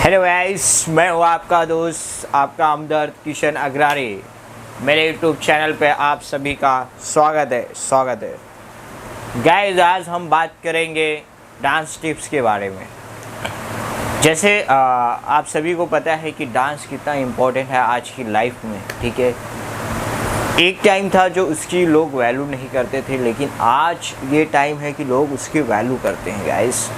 Hello guys, मैं हूँ आपका दोस्त, आपका हमदर्द किशन अग्रारी। मेरे यूट्यूब चैनल पे आप सभी का स्वागत है गाइस। आज हम बात करेंगे डांस टिप्स के बारे में। जैसे आप सभी को पता है कि डांस कितना इम्पोर्टेंट है आज की लाइफ में, ठीक है। एक टाइम था जो उसकी लोग वैल्यू नहीं करते थे, लेकिन आज ये टाइम है कि लोग उसकी वैल्यू करते हैं गाइस।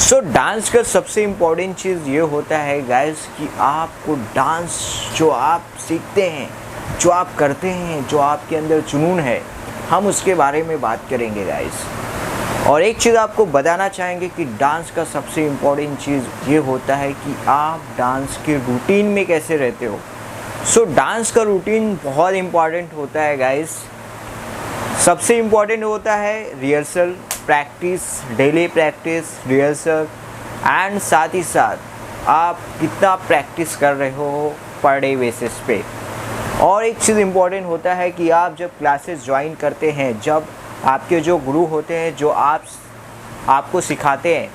सो डांस का सबसे इम्पोर्टेंट चीज़ ये होता है गाइस कि आपको डांस जो आप सीखते हैं, जो आप करते हैं, जो आपके अंदर जुनून है, हम उसके बारे में बात करेंगे गाइस। और एक चीज़ आपको बताना चाहेंगे कि डांस का सबसे इम्पोर्टेंट चीज़ ये होता है कि आप डांस के रूटीन में कैसे रहते हो। सो डांस का रूटीन बहुत इम्पॉर्टेंट होता है गाइस। सबसे इम्पॉर्टेंट होता है rehearsal, practice, daily practice, rehearsal and साथ ही साथ आप कितना प्रैक्टिस कर रहे हो पर डे बेसिस पे। और एक चीज़ इम्पॉर्टेंट होता है कि आप जब क्लासेस ज्वाइन करते हैं, जब आपके जो गुरु होते हैं, जो आपको सिखाते हैं,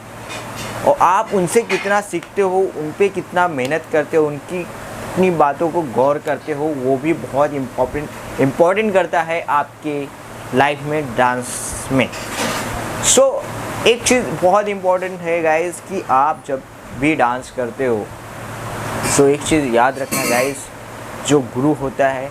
और आप उनसे कितना सीखते हो, उन पे कितना मेहनत करते हो, उनकी कितनी बातों को गौर करते हो, वो भी बहुत इम्पोर्टेंट करता है आपके लाइफ में, डांस में। सो एक चीज़ बहुत इम्पोर्टेंट है गाइस कि आप जब भी डांस करते हो, सो एक चीज़ याद रखना गाइस, जो गुरु होता है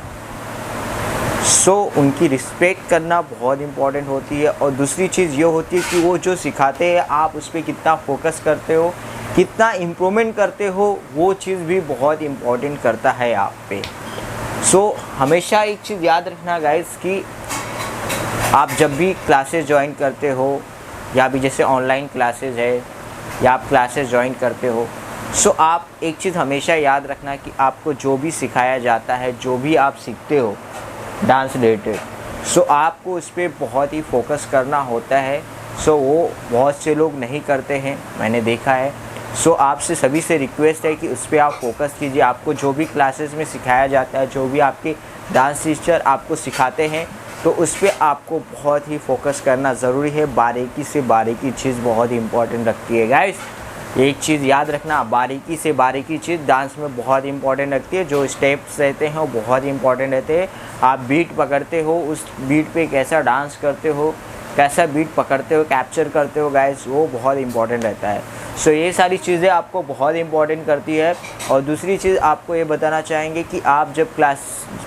सो उनकी रिस्पेक्ट करना बहुत इम्पोर्टेंट होती है। और दूसरी चीज़ ये होती है कि वो जो सिखाते हैं आप उस पर कितना फोकस करते हो, कितना इम्प्रूवमेंट करते हो, वो चीज़ भी बहुत इम्पोर्टेंट करता है आप पे। सो हमेशा एक चीज़ याद रखना गाइस कि आप जब भी क्लासेस ज्वाइन करते हो, या भी जैसे ऑनलाइन क्लासेस है या आप क्लासेस ज्वाइन करते हो, सो आप एक चीज़ हमेशा याद रखना कि आपको जो भी सिखाया जाता है, जो भी आप सीखते हो डांस रिलेटेड, सो आपको उस पर बहुत ही फोकस करना होता है। सो वो बहुत से लोग नहीं करते हैं, मैंने देखा है। सो आपसे सभी से रिक्वेस्ट है कि उस पर आप फोकस कीजिए। आपको जो भी क्लासेस में सिखाया जाता है, जो भी आपके डांस टीचर आपको सिखाते हैं, तो उस पर आपको बहुत ही फोकस करना ज़रूरी है। बारीकी से बारीकी चीज़ बहुत इंपॉर्टेंट रखती है गाइस। एक चीज़ याद रखना, बारीकी से बारीकी चीज़ डांस में बहुत इंपॉर्टेंट रखती है। जो स्टेप्स रहते हैं वो बहुत इंपॉर्टेंट रहते हैं। आप बीट पकड़ते हो, उस बीट पे कैसा डांस करते हो, कैसा बीट पकड़ते हो, कैप्चर करते हो गाइस, वो बहुत इंपॉर्टेंट रहता है। सो ये सारी चीज़ें आपको बहुत इंपॉर्टेंट करती है। और दूसरी चीज़ आपको ये बताना चाहेंगे कि आप जब क्लास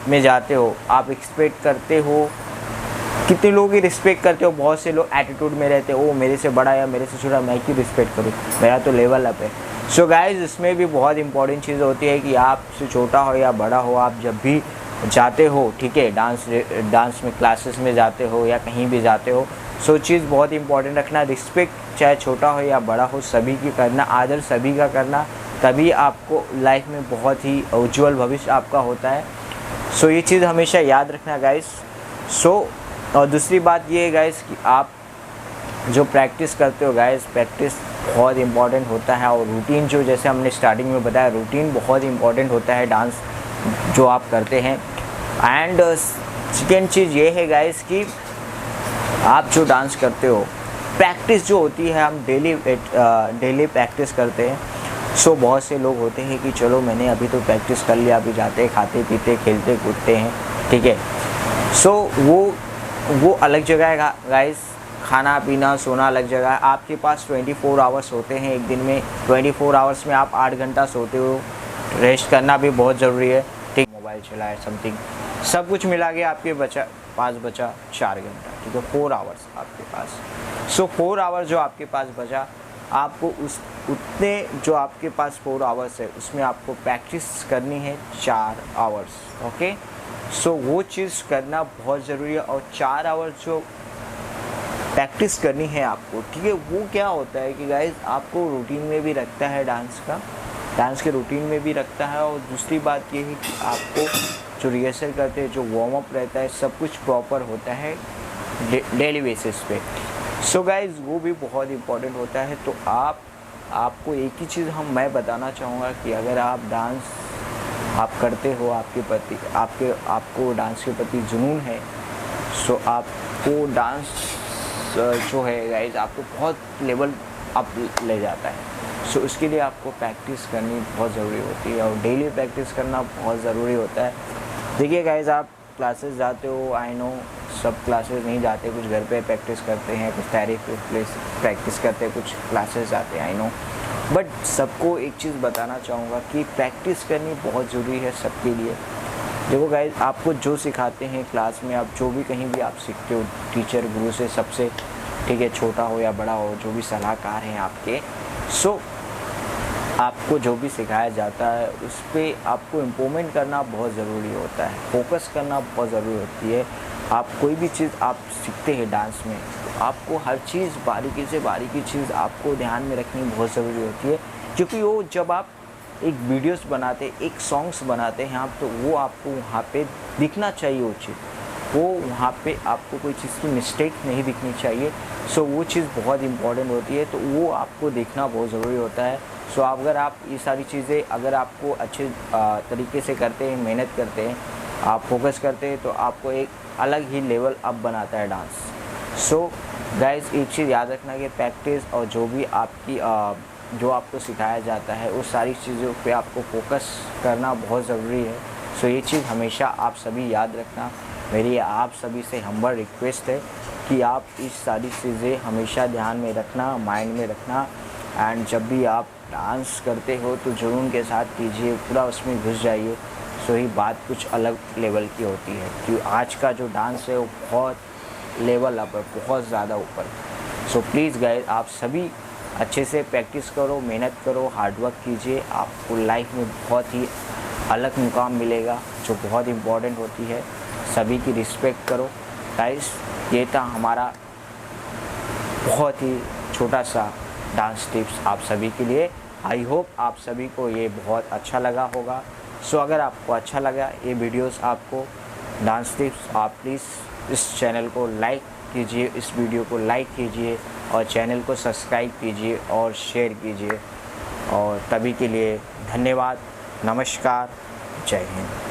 में जाते हो, आप एक्सपेक्ट करते हो, कितने लोग ही रिस्पेक्ट करते हो। बहुत से लोग एटीट्यूड में रहते हो, वो मेरे से बड़ा या मेरे से छोटा, मैं क्यों रिस्पेक्ट करूँ, मेरा तो लेवल अप है। सो गाइस, इसमें भी बहुत इंपॉर्टेंट चीज़ होती है कि आपसे छोटा हो या बड़ा हो, आप जब भी जाते हो, ठीक है, डांस में क्लासेस में जाते हो या कहीं भी जाते हो, सो चीज़ बहुत इंपॉर्टेंट रखना। रिस्पेक्ट चाहे छोटा हो या बड़ा हो, सभी की करना, आदर सभी का करना, तभी आपको लाइफ में बहुत ही उज्जवल भविष्य आपका होता है। सो ये चीज़ हमेशा याद रखना गाइस। सो और दूसरी बात ये है गाइस कि आप जो प्रैक्टिस करते हो गाइस, प्रैक्टिस बहुत इंपॉर्टेंट होता है। और रूटीन, जो जैसे हमने स्टार्टिंग में बताया, रूटीन बहुत इंपॉर्टेंट होता है डांस जो आप करते हैं। एंड सेकेंड चीज़ ये है गाइस कि आप जो डांस करते हो, प्रैक्टिस जो होती है, हम डेली प्रैक्टिस करते हैं। सो बहुत से लोग होते हैं कि चलो मैंने अभी तो प्रैक्टिस कर लिया, अभी जाते खाते पीते खेलते कूदते हैं, ठीक है। सो वो अलग जगह है गाइस, खाना पीना सोना अलग जगह है। आपके पास 24 आवर्स होते हैं एक दिन में, 24 आवर्स में आप 8 घंटा सोते हो। रेस्ट करना भी बहुत ज़रूरी है, ठीक। मोबाइल चलाए, समथिंग सब कुछ मिला के आपके पास बचा 4 घंटा, ठीक है, 4 आवर्स आपके पास। सो 4 आवर्स जो आपके पास बचा, आपको उतने जो आपके पास 4 आवर्स है, उसमें आपको प्रैक्टिस करनी है 4 आवर्स, ओके। सो वो चीज़ करना बहुत ज़रूरी है। और 4 आवर्स जो प्रैक्टिस करनी है आपको, ठीक है, वो क्या होता है कि गाइस आपको रूटीन में भी रखता है डांस के रूटीन में भी रखता है। और दूसरी बात ये है कि आपको जो रिहर्सल करते हैं, जो वार्म अप रहता है, सब कुछ प्रॉपर होता है डेली बेसिस पे। सो गाइस, वो भी बहुत इम्पोर्टेंट होता है। तो आपको एक ही चीज़ मैं बताना चाहूँगा कि अगर आप डांस आप करते हो, आपको डांस के प्रति जुनून है, सो आपको डांस जो है गाइस, आपको बहुत लेवल अप ले जाता है। सो उसके लिए आपको प्रैक्टिस करनी बहुत ज़रूरी होती है और डेली प्रैक्टिस करना बहुत ज़रूरी होता है। देखिए गाइस, आप क्लासेस जाते हो, आई नो सब क्लासेस नहीं जाते, कुछ घर पे प्रैक्टिस करते हैं, कुछ थेरेपी पे प्रैक्टिस करते हैं, कुछ क्लासेस जाते हैं, आई नो। बट सबको एक चीज़ बताना चाहूँगा कि प्रैक्टिस करनी बहुत ज़रूरी है सबके लिए। देखो गाइस, आपको जो सिखाते हैं क्लास में, आप जो भी कहीं भी आप सीखते हो टीचर गुरु से, सबसे, ठीक है, छोटा हो या बड़ा हो, जो भी सलाहकार हैं आपके, सो आपको जो भी सिखाया जाता है उस पर आपको इम्प्रूवमेंट करना बहुत ज़रूरी होता है, फोकस करना बहुत ज़रूरी होती है। आप कोई भी चीज़ आप सीखते हैं डांस में, तो आपको हर चीज़ बारीकी से बारीकी चीज़ आपको ध्यान में रखनी बहुत ज़रूरी होती है, क्योंकि वो जब आप एक वीडियोस बनाते, एक सॉन्ग्स बनाते हैं आप, तो वो आपको वहाँ पे दिखना चाहिए वो चीज़, वो वहाँ पे आपको कोई चीज़ की मिस्टेक नहीं दिखनी चाहिए। सो वो चीज़ बहुत इम्पॉर्टेंट होती है, तो वो आपको देखना बहुत ज़रूरी होता है। सो अगर आप ये सारी चीज़ें अगर आपको अच्छे तरीके से करते हैं, मेहनत करते हैं, आप फोकस करते हैं, तो आपको एक अलग ही लेवल अप बनाता है डांस। सो गाइस, एक चीज़ याद रखना कि प्रैक्टिस और जो भी आपकी जो आपको सिखाया जाता है उस सारी चीज़ों पे आपको फोकस करना बहुत ज़रूरी है। सो ये चीज़ हमेशा आप सभी याद रखना। मेरी आप सभी से हम्बल रिक्वेस्ट है कि आप इस सारी चीज़ें हमेशा ध्यान में रखना, माइंड में रखना, एंड जब भी आप डांस करते हो तो जुनून के साथ कीजिए, पूरा उसमें घुस जाइए। सो ही बात कुछ अलग लेवल की होती है, क्योंकि आज का जो डांस है वो बहुत लेवल अप है, बहुत ज़्यादा ऊपर। सो प्लीज़ गाइस, आप सभी अच्छे से प्रैक्टिस करो, मेहनत करो, हार्डवर्क कीजिए, आपको लाइफ में बहुत ही अलग मुकाम मिलेगा जो बहुत इम्पॉर्टेंट होती है। सभी की रिस्पेक्ट करो गाइस। ये था हमारा बहुत ही छोटा सा डांस टिप्स आप सभी के लिए। आई होप आप सभी को ये बहुत अच्छा लगा होगा। सो अगर आपको अच्छा लगा ये वीडियोस, आपको डांस टिप्स, आप प्लीज़ इस चैनल को लाइक कीजिए, इस वीडियो को लाइक कीजिए और चैनल को सब्सक्राइब कीजिए और शेयर कीजिए। और तभी के लिए धन्यवाद, नमस्कार, जय हिंद।